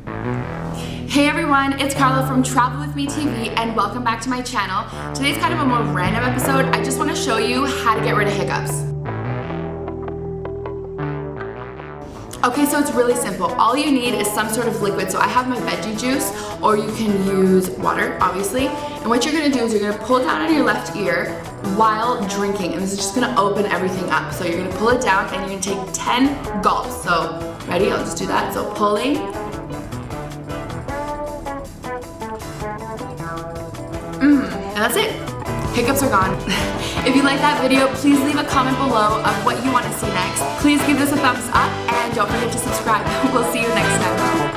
Hey everyone, it's Carla from Travel With Me TV and welcome back to my channel. Today's kind of a more random episode. I just want to show you how to get rid of hiccups. Okay, so it's really simple. All you need is some sort of liquid. So I have my veggie juice, or you can use water, obviously. And what you're gonna do is you're gonna pull it down on your left ear while drinking, and this is just gonna open everything up. So you're gonna pull it down and you're gonna take 10 gulps. So, ready? I'll just do that. So pulling. And that's it. Hiccups are gone. If you like that video, please leave a comment below of what you want to see next. Please give this a thumbs up and don't forget to subscribe. We'll see you next time.